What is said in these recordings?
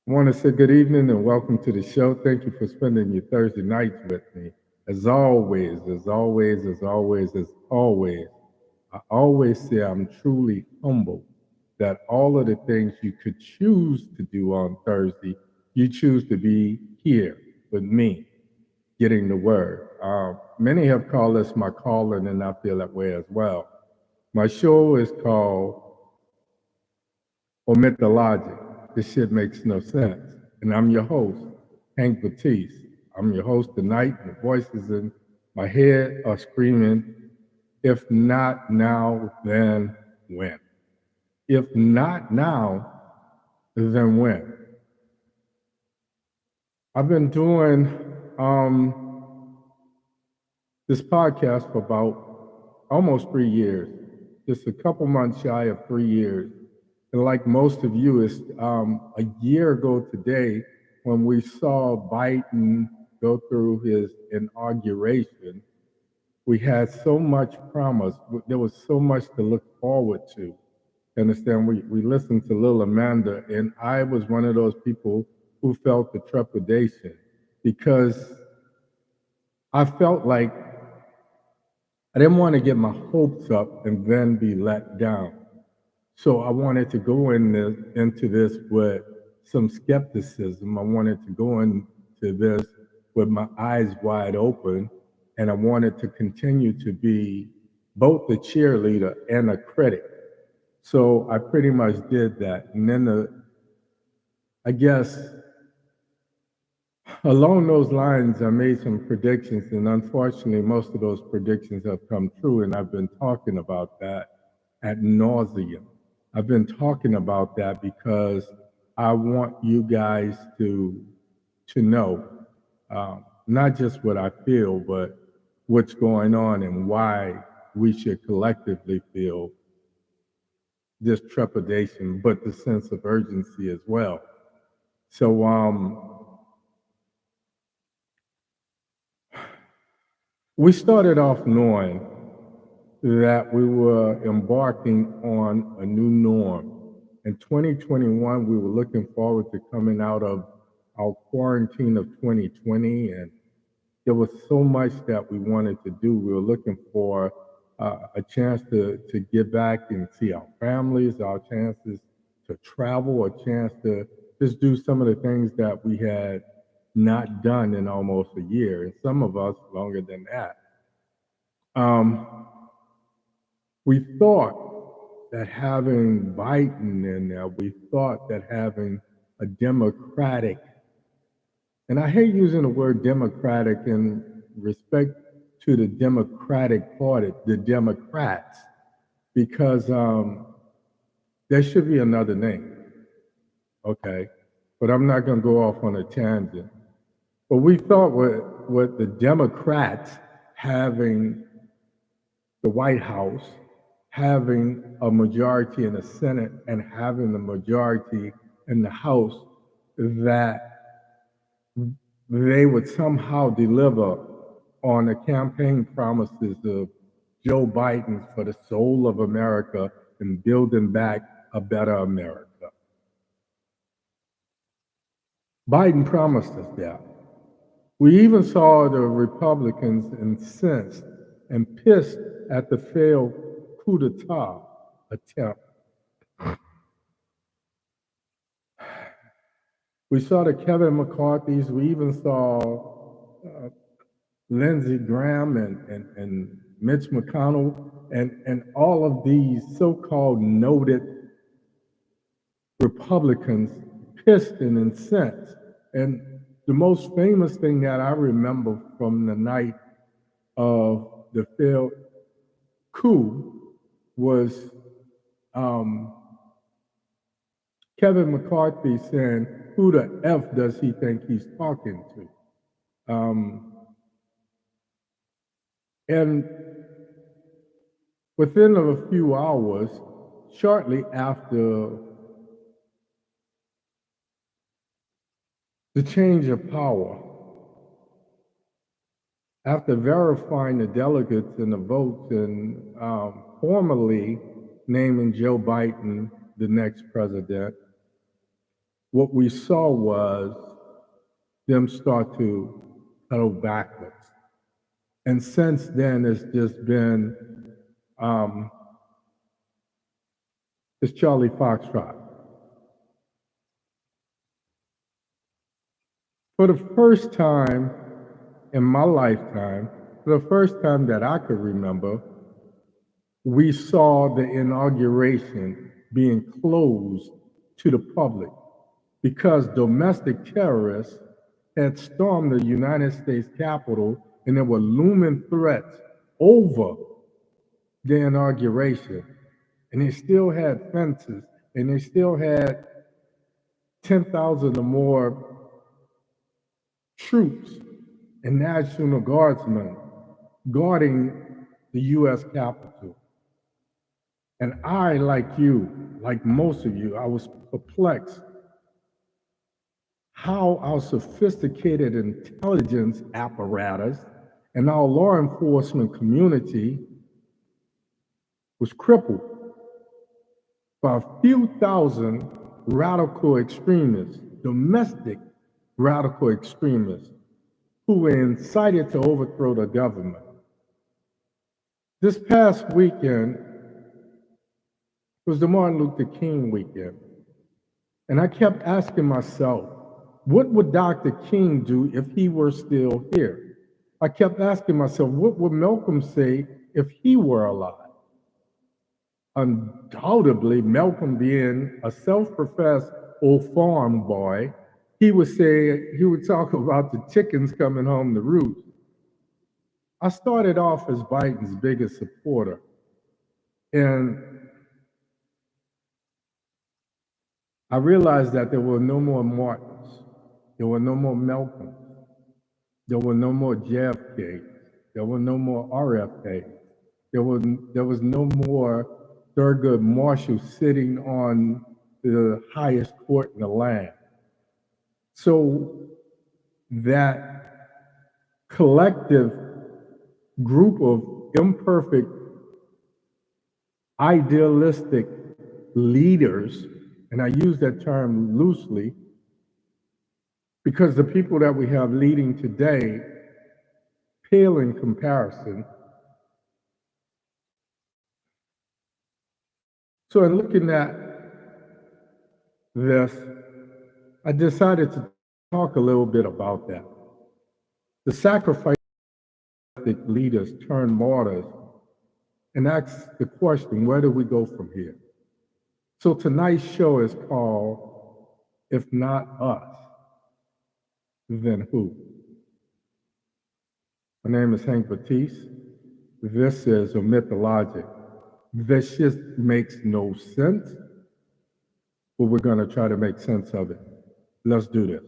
I want to say good evening and welcome to the show. Thank you for spending your Thursday nights with me. As always, I always say I'm truly humbled that all of the things you could choose to do on Thursday, you choose to be here with me, getting the word. Many have called this my calling, and I feel that way as well. My show is called Omit the Logic. This shit makes no sense. And I'm your host, Hank Batiste. I'm your host tonight, and the voices in my head are screaming, if not now, then when? If not now, then when? I've been doing this podcast for about almost 3 years, just a couple months shy of 3 years. And like most of you, it's a year ago today when we saw Biden go through his inauguration. We had so much promise. There was so much to look forward to. Understand? We listened to Lil Amanda, and I was one of those people who felt the trepidation because I felt like I didn't want to get my hopes up and then be let down. So I wanted to go into this with some skepticism. I wanted to go into this with my eyes wide open, and I wanted to continue to be both a cheerleader and a critic. So I pretty much did that. And then I guess along those lines, I made some predictions, and unfortunately, most of those predictions have come true, and I've been talking about that ad nauseum. I've been talking about that because I want you guys to know not just what I feel, but what's going on and why we should collectively feel this trepidation, but the sense of urgency as well. So we started off knowing that we were embarking on a new norm. In 2021, we were looking forward to coming out of our quarantine of 2020, and there was so much that we wanted to do. We were looking for a chance to get back and see our families, our chances to travel, a chance to just do some of the things that we had not done in almost a year, and some of us longer than that. Um, we thought that having Biden in there, we thought that having a Democratic, and I hate using the word Democratic in respect to the Democratic Party, the Democrats, because there should be another name, okay? But I'm not going to go off on a tangent. But we thought with the Democrats having the White House, having a majority in the Senate, and having the majority in the House, that they would somehow deliver on the campaign promises of Joe Biden for the soul of America and building back a better America. Biden promised us that. We even saw the Republicans incensed and pissed at the failed coup d'etat attempt. We saw the Kevin McCarthy's. We even saw Lindsey Graham and Mitch McConnell and all of these so-called noted Republicans pissed and incensed. And the most famous thing that I remember from the night of the failed coup was Kevin McCarthy saying, who the F does he think he's talking to? And within a few hours, shortly after the change of power, after verifying the delegates and the votes and formally naming Joe Biden the next president, what we saw was them start to pedal backwards. And since then, it's just been it's Charlie Foxtrot. For the first time in my lifetime, for the first time that I could remember, we saw the inauguration being closed to the public because domestic terrorists had stormed the United States Capitol and there were looming threats over the inauguration. And they still had fences and they still had 10,000 or more troops and National Guardsmen guarding the U.S. Capitol. And I, like you, like most of you, I was perplexed how our sophisticated intelligence apparatus and our law enforcement community was crippled by a few thousand radical extremists, domestic radical extremists, who were incited to overthrow the government. This past weekend was the Martin Luther King weekend. And I kept asking myself, what would Dr. King do if he were still here? I kept asking myself, what would Malcolm say if he were alive? Undoubtedly, Malcolm being a self-professed old farm boy, he would talk about the chickens coming home to roost. I started off as Biden's biggest supporter. And I realized that there were no more Martins, there were no more Malcolms, there were no more JFK, there were no more RFK, there was no more Thurgood Marshall sitting on the highest court in the land. So that collective group of imperfect, idealistic leaders, and I use that term loosely because the people that we have leading today pale in comparison. So in looking at this, I decided to talk a little bit about that. The sacrifice leaders turned martyrs and ask the question, where do we go from here? So tonight's show is called, If Not Us, Then Who? My name is Hank Batiste. This is OMITdaLOGIC. This just makes no sense, but we're going to try to make sense of it. Let's do this.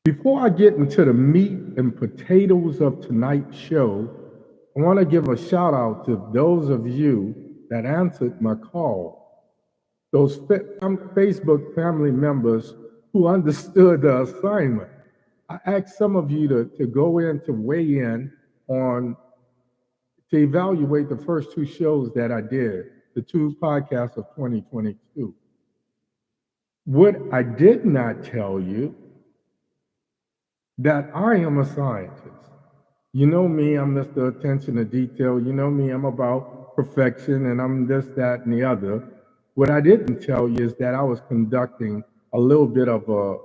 Before I get into the meat and potatoes of tonight's show, I want to give a shout out to those of you that answered my call, those Facebook family members who understood the assignment. I asked some of you to go in to weigh in on, to evaluate the first two shows that I did, the two podcasts of 2022. What I did not tell you, that I am a scientist. You know me, I'm Mr. Attention to Detail. You know me, I'm about perfection and I'm this, that, and the other. What I didn't tell you is that I was conducting a little bit of a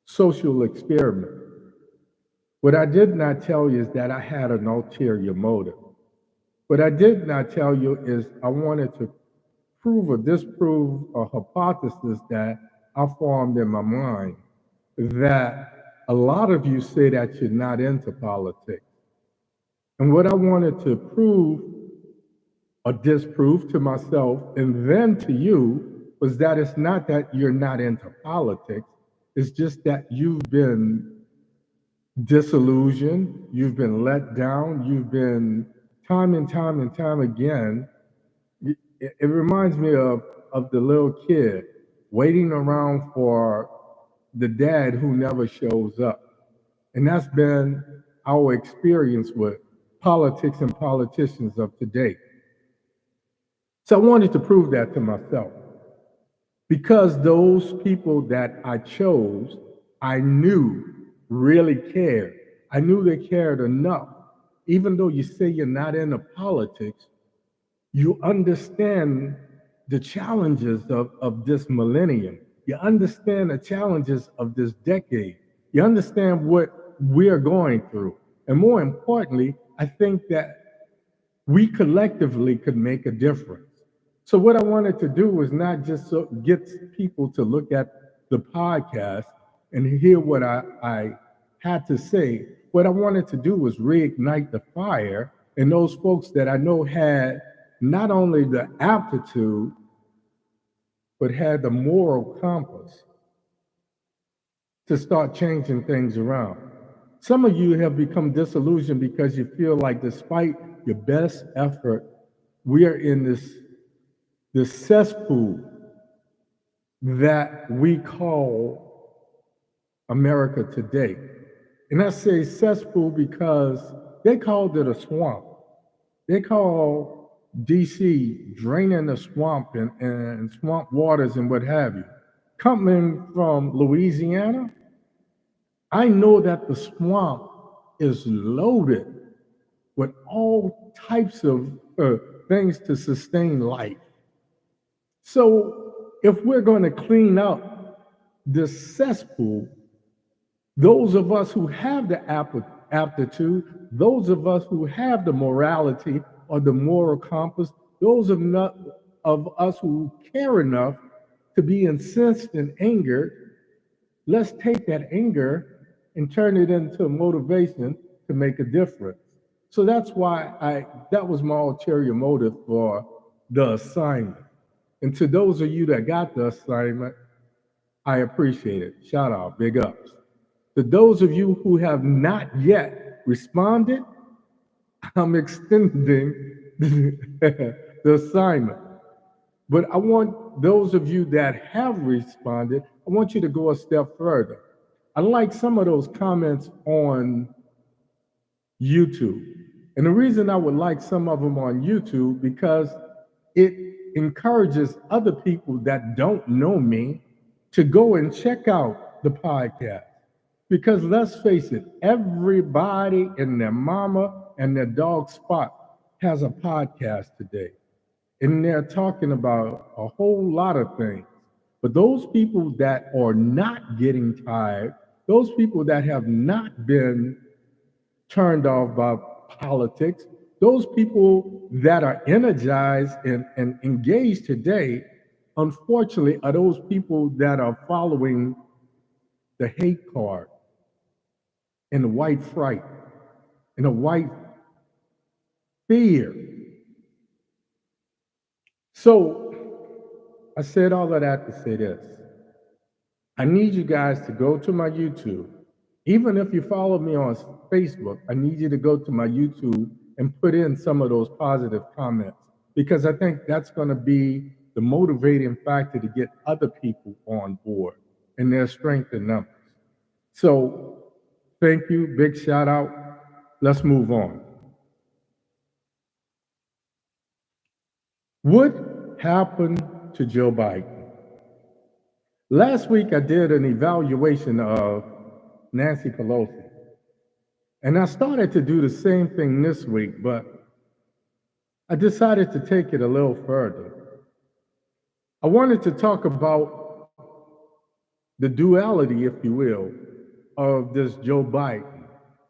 social experiment. What I did not tell you is that I had an ulterior motive. What I did not tell you is I wanted to prove or disprove a hypothesis that I formed in my mind, that a lot of you say that you're not into politics. And what I wanted to prove or disprove to myself and then to you was that it's not that you're not into politics, it's just that you've been disillusioned, you've been let down, you've been time and time again. It reminds me of the little kid waiting around for the dad who never shows up. And that's been our experience with politics and politicians of today. So I wanted to prove that to myself. because those people that I chose, I knew really cared. I knew they cared enough. Even though you say you're not into politics, you understand the challenges of this millennium. You understand the challenges of this decade. You understand what we're going through. And more importantly, I think that we collectively could make a difference. So what I wanted to do was not just get people to look at the podcast and hear what I had to say. What I wanted to do was reignite the fire in those folks that I know had not only the aptitude, but had the moral compass to start changing things around. Some of you have become disillusioned because you feel like despite your best effort, we are in this cesspool that we call America today. And I say cesspool because they called it a swamp. They call DC draining the swamp and swamp waters and what have you. Coming from Louisiana, I know that the swamp is loaded with all types of things to sustain life. So if we're going to clean up this cesspool, those of us who have the aptitude, those of us who have the morality or the moral compass, those of us who care enough to be incensed and angered, let's take that anger and turn it into motivation to make a difference. So that's why that was my ulterior motive for the assignment. And to those of you that got the assignment, I appreciate it. Shout out, big ups. To those of you who have not yet responded, I'm extending the assignment. But I want those of you that have responded, I want you to go a step further. I like some of those comments on YouTube. And the reason I would like some of them on YouTube, because it encourages other people that don't know me to go and check out the podcast. Because let's face it, everybody and their mama and their dog Spot has a podcast today. And they're talking about a whole lot of things. But those people that are not getting tired, those people that have not been turned off by politics, those people that are energized and engaged today, unfortunately, are those people that are following the hate card and the white fright and the white fear. So I said all of that to say this. I need you guys to go to my YouTube. Even if you follow me on Facebook, I need you to go to my YouTube and put in some of those positive comments, because I think that's going to be the motivating factor to get other people on board, and there's strength in numbers. So thank you, big shout out. Let's move on. What happened to Joe Biden? Last week I did an evaluation of Nancy Pelosi. And I started to do the same thing this week, but I decided to take it a little further. I wanted to talk about the duality, if you will, of this Joe Biden.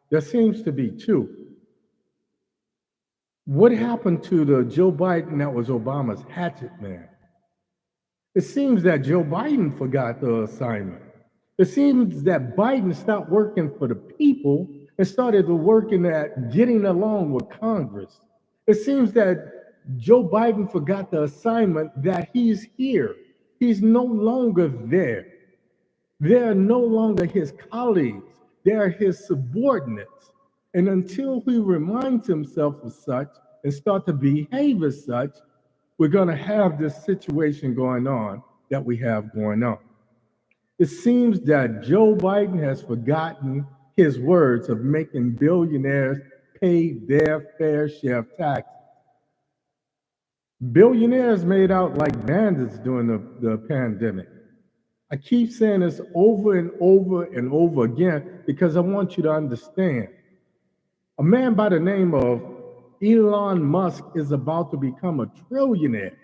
There seems to be two. What happened to the Joe Biden that was Obama's hatchet man? It seems that Joe Biden forgot the assignment. It seems that Biden stopped working for the people and started working at getting along with Congress. It seems that Joe Biden forgot the assignment that he's here. He's no longer there. They're no longer his colleagues. They're his subordinates. And until he reminds himself of such and start to behave as such, we're going to have this situation going on that we have going on. It seems that Joe Biden has forgotten his words of making billionaires pay their fair share of taxes. Billionaires made out like bandits during the pandemic. I keep saying this over and over and over again because I want you to understand. A man by the name of Elon Musk is about to become a trillionaire.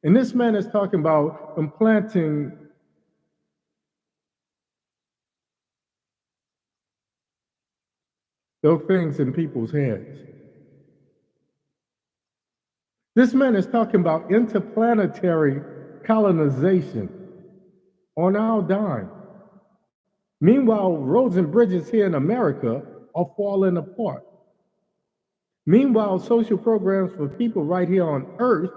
And this man is talking about implanting those things in people's heads. This man is talking about interplanetary colonization on our dime. Meanwhile, roads and bridges here in America are falling apart. Meanwhile, social programs for people right here on Earth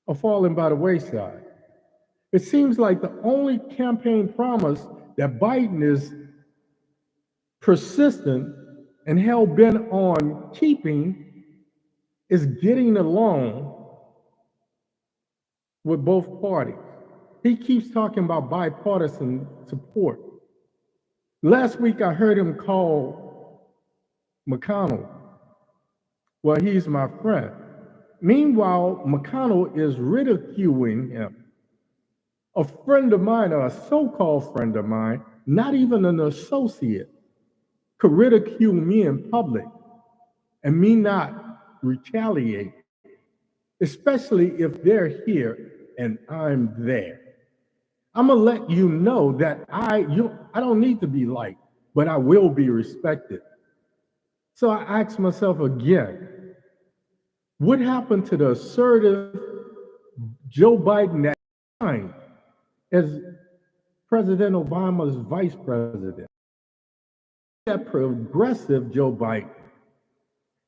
are falling by the wayside. It seems like the only campaign promise that Biden is persistent and hell-bent on keeping is getting along with both parties. He keeps talking about bipartisan support. Last week, I heard him call McConnell, well, he's my friend. Meanwhile, McConnell is ridiculing him. A friend of mine, or a so-called friend of mine, not even an associate, could ridicule me in public and me not retaliate, especially if they're here and I'm there. I'm gonna let you know that I don't need to be liked, but I will be respected. So I ask myself again, what happened to the assertive Joe Biden that time as President Obama's vice president? That progressive Joe Biden.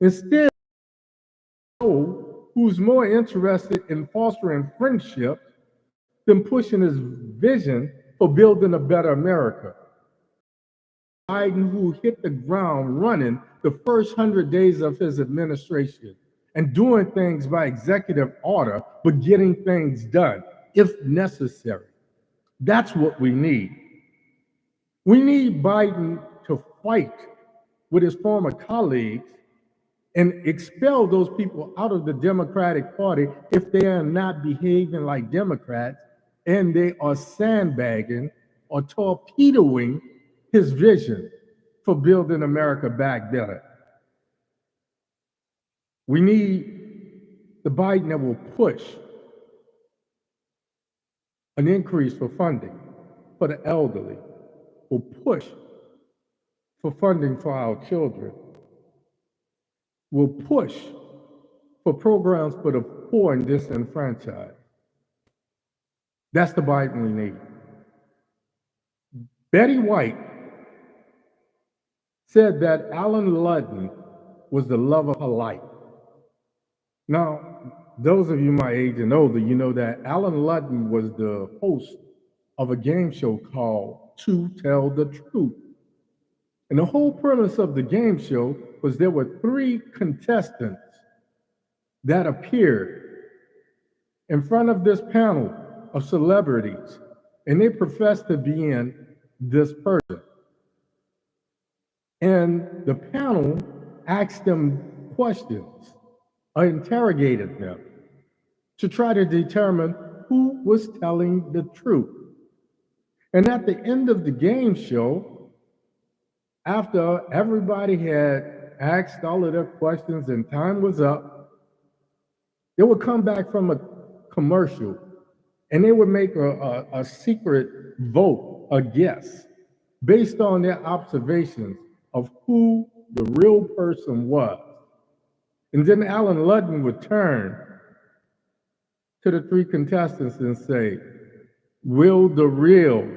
Instead, who's more interested in fostering friendship than pushing his vision for building a better America. Biden, who hit the ground running the first 100 days of his administration and doing things by executive order, but getting things done if necessary. That's what we need. We need Biden to fight with his former colleagues and expel those people out of the Democratic Party if they are not behaving like Democrats and they are sandbagging or torpedoing his vision for building America back better. We need the Biden that will push an increase for funding for the elderly, will push for funding for our children, will push for programs for the poor and disenfranchised. That's the Biden we need. Betty White said that Alan Ludden was the love of her life. Now, those of you my age and older, you know that Alan Ludden was the host of a game show called To Tell the Truth. And the whole premise of the game show was there were 3 contestants that appeared in front of this panel of celebrities, and they professed to be in this person. And the panel asked them questions, or interrogated them to try to determine who was telling the truth. And at the end of the game show, after everybody had asked all of their questions and time was up, they would come back from a commercial and they would make a secret vote, a guess, based on their observations of who the real person was. And then Alan Ludden would turn to the 3 contestants and say, will the real?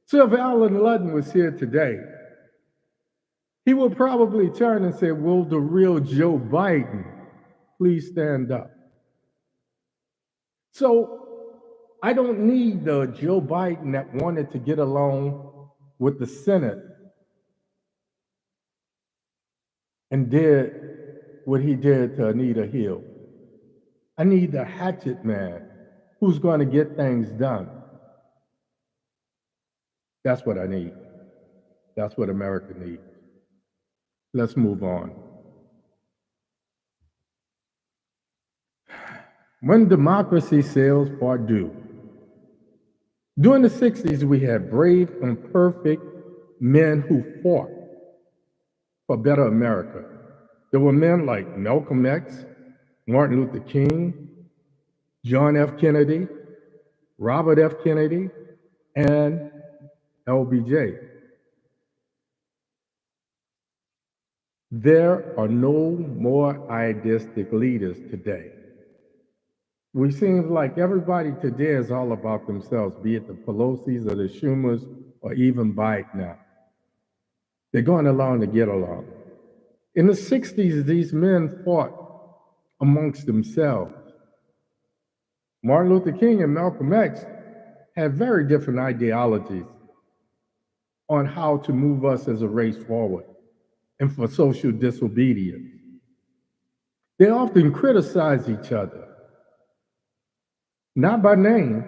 So if Alan Ludden was here today, he would probably turn and say, will the real Joe Biden please stand up? So I don't need the Joe Biden that wanted to get along with the Senate and did what he did to Anita Hill. I need the hatchet man who's going to get things done. That's what I need. That's what America needs. Let's move on. When democracy sails, part two. During the 60s, we had brave and perfect men who fought for a better America. There were men like Malcolm X, Martin Luther King, John F. Kennedy, Robert F. Kennedy, and LBJ. There are no more idealistic leaders today. We seem like everybody today is all about themselves, be it the Pelosi's or the Schumers or even Biden now. They're going along to get along. In the 60s, these men fought amongst themselves. Martin Luther King and Malcolm X had very different ideologies on how to move us as a race forward and for social disobedience. They often criticized each other, not by name,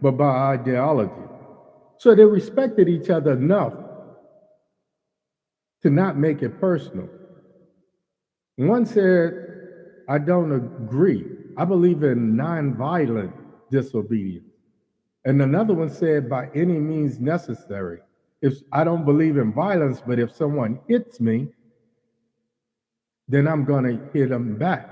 but by ideology. So they respected each other enough to not make it personal. One said, I don't agree. I believe in nonviolent disobedience. And another one said, by any means necessary. If I don't believe in violence, but if someone hits me, then I'm going to hit them back.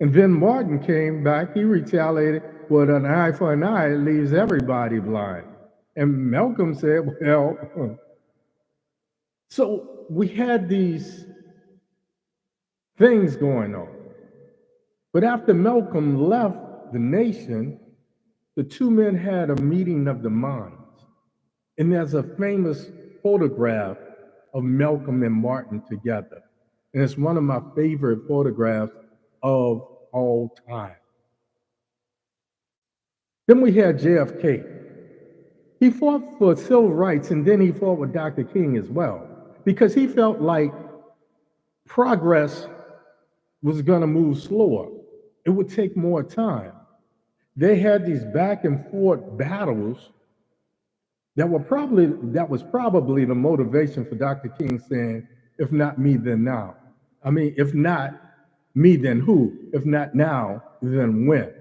And then Martin came back, he retaliated with an eye for an eye, it leaves everybody blind. And Malcolm said, well, so we had these things going on. But after Malcolm left the nation, the two men had a meeting of the minds. And there's a famous photograph of Malcolm and Martin together. And it's one of my favorite photographs of all time. Then we had JFK. He fought for civil rights, and then he fought with Dr. King as well, because he felt like progress was going to move slower. It would take more time. They had these back and forth battles that was probably the motivation for Dr. King saying, if not me, then now. I mean, if not me, then who? If not now, then when?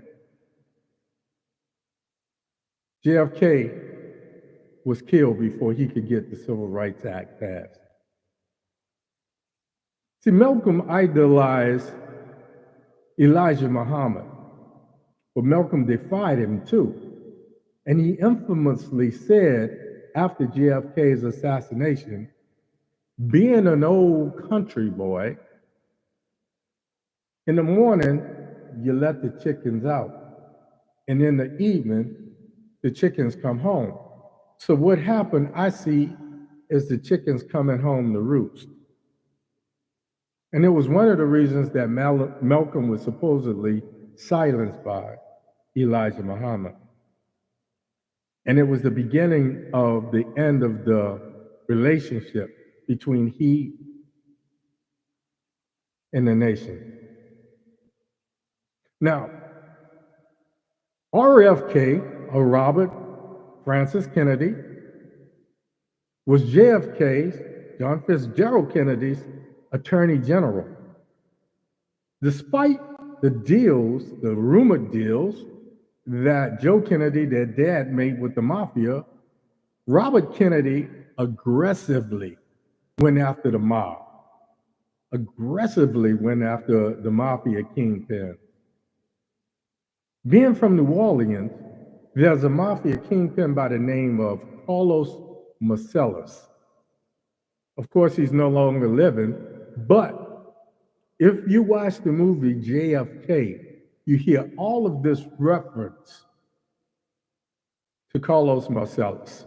JFK was killed before he could get the Civil Rights Act passed. See, Malcolm idolized Elijah Muhammad, but Malcolm defied him too. And he infamously said after JFK's assassination, being an old country boy, in the morning, you let the chickens out. And in the evening, the chickens come home. So what happened, I see, is the chickens coming home to roost. And it was one of the reasons that Malcolm was supposedly silenced by Elijah Muhammad. And it was the beginning of the end of the relationship between he and the nation. Now, RFK, or Robert Francis Kennedy, was JFK's, John Fitzgerald Kennedy's, Attorney General. Despite the deals, the rumored deals, that Joe Kennedy, their dad, made with the mafia, Robert Kennedy aggressively went after the mob, aggressively went after the mafia kingpin. Being from New Orleans, there's a mafia kingpin by the name of Carlos Marcellus. Of course, he's no longer living, but if you watch the movie JFK, you hear all of this reference to Carlos Marcellus.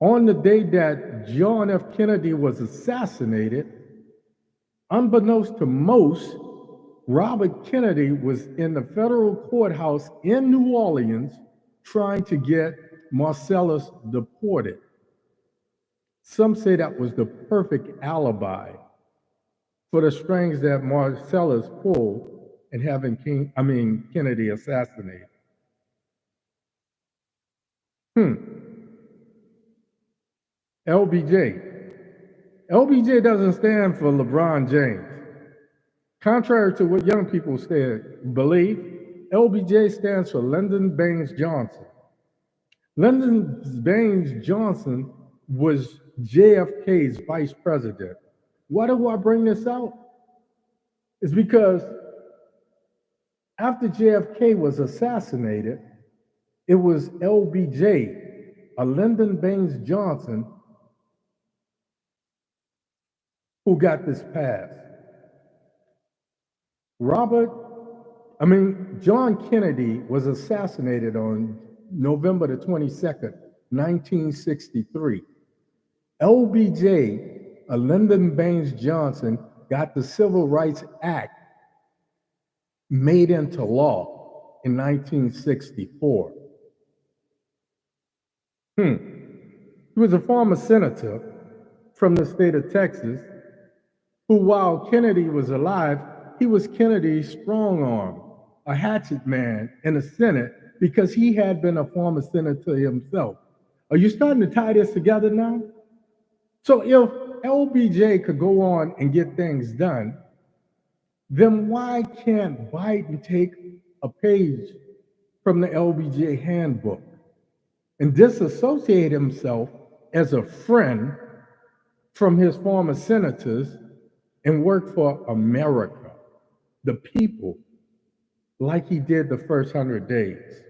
On the day that John F. Kennedy was assassinated, unbeknownst to most, Robert Kennedy was in the federal courthouse in New Orleans trying to get Marcellus deported. Some say that was the perfect alibi for the strings that Marcellus pulled in having Kennedy assassinated. LBJ. LBJ doesn't stand for LeBron James. Contrary to what young people believe, LBJ stands for Lyndon Baines Johnson. Lyndon Baines Johnson was JFK's vice president. Why do I bring this out? It's because after JFK was assassinated, it was LBJ, Lyndon Baines Johnson, who got this passed. John Kennedy was assassinated on November the 22nd, 1963. LBJ, Lyndon Baines Johnson, got the Civil Rights Act made into law in 1964. He was a former senator from the state of Texas who, while Kennedy was alive, he was Kennedy's strong arm, a hatchet man in the Senate because he had been a former senator himself. Are you starting to tie this together now? So if LBJ could go on and get things done, then why can't Biden take a page from the LBJ handbook and disassociate himself as a friend from his former senators and work for America, the people, like he did the first 100 days?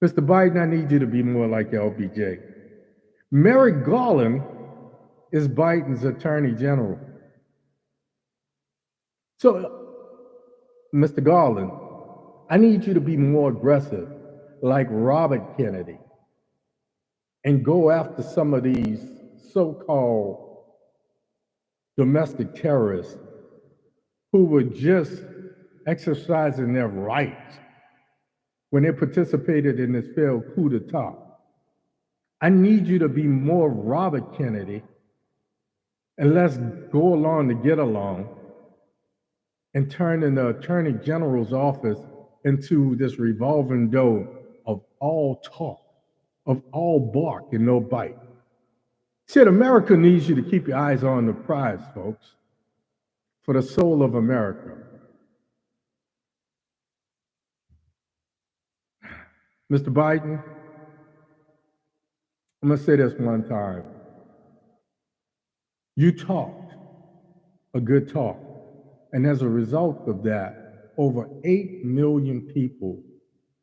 Mr. Biden, I need you to be more like LBJ. Merrick Garland is Biden's attorney general. So, Mr. Garland, I need you to be more aggressive, like Robert Kennedy, and go after some of these so-called domestic terrorists who were just exercising their rights when they participated in this failed coup d'etat. I need you to be more Robert Kennedy, and let's go along to get along and turn in the Attorney General's office into this revolving door of all talk, of all bark and no bite. Shit, America needs you to keep your eyes on the prize, folks, for the soul of America. Mr. Biden, I'm gonna say this one time. You talked a good talk. And as a result of that, over 8 million people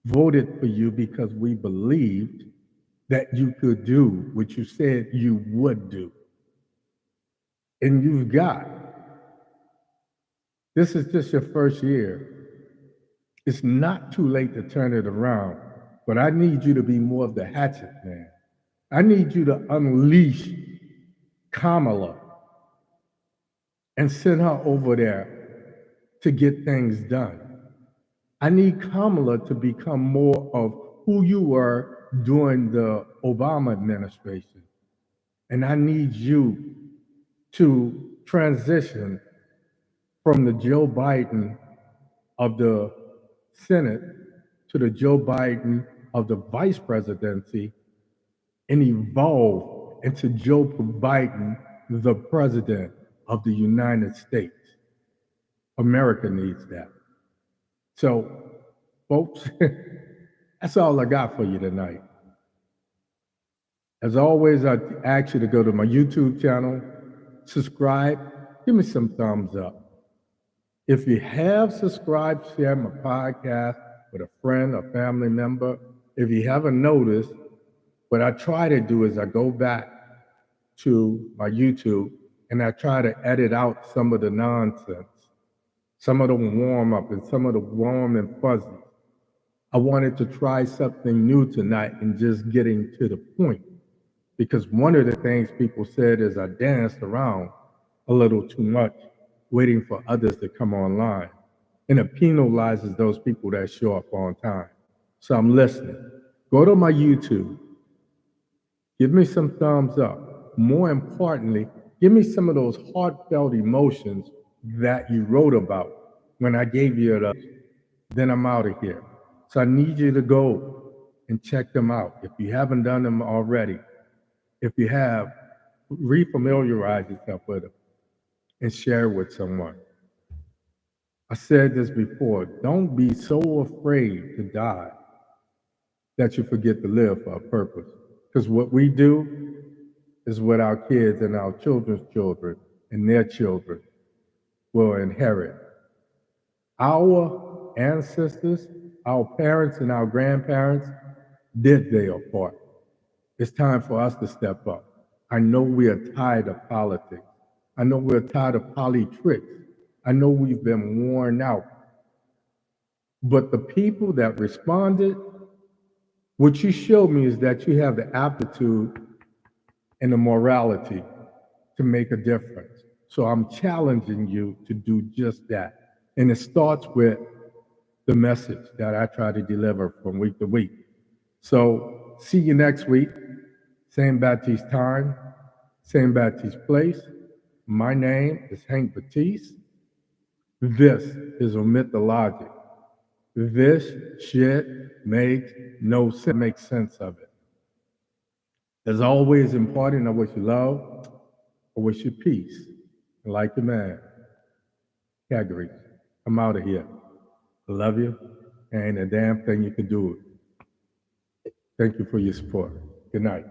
voted for you because we believed that you could do what you said you would do. And you've got. This is just your first year. It's not too late to turn it around, but I need you to be more of the hatchet man. I need you to unleash Kamala and send her over there to get things done. I need Kamala to become more of who you were during the Obama administration. And I need you to transition from the Joe Biden of the Senate to the Joe Biden of the vice presidency and evolve into Joe Biden, the president of the United States. America needs that. So, folks, that's all I got for you tonight. As always, I ask you to go to my YouTube channel, subscribe, give me some thumbs up. If you have subscribed, share my podcast with a friend or family member. If you haven't noticed, what I try to do is I go back to my YouTube and I try to edit out some of the nonsense, some of the warm up and some of the warm and fuzzy. I wanted to try something new tonight and just getting to the point, because one of the things people said is I danced around a little too much, waiting for others to come online. And it penalizes those people that show up on time. So I'm listening. Go to my YouTube. Give me some thumbs up. More importantly, give me some of those heartfelt emotions that you wrote about when I gave you it. Then I'm out of here. So I need you to go and check them out if you haven't done them already. If you have, refamiliarize yourself with them and share it with someone. I said this before, don't be so afraid to die that you forget to live for a purpose. Because what we do is what our kids and our children's children and their children will inherit. Our ancestors, our parents, and our grandparents did their part. It's time for us to step up. I know we are tired of politics. I know we're tired of politics. I know we've been worn out. But the people that responded, what you showed me is that you have the aptitude and the morality to make a difference. So I'm challenging you to do just that. And it starts with the message that I try to deliver from week to week. So see you next week. Same Baptiste time, same Baptiste place. My name is Hank Batiste. This is OMITdaLOGIC. This shit makes no sense. Make sense of it. As always, important, I wish you love, I wish you peace. And like the man, Calgary, I'm out of here. I love you. Ain't a damn thing you can do. Thank you for your support. Good night.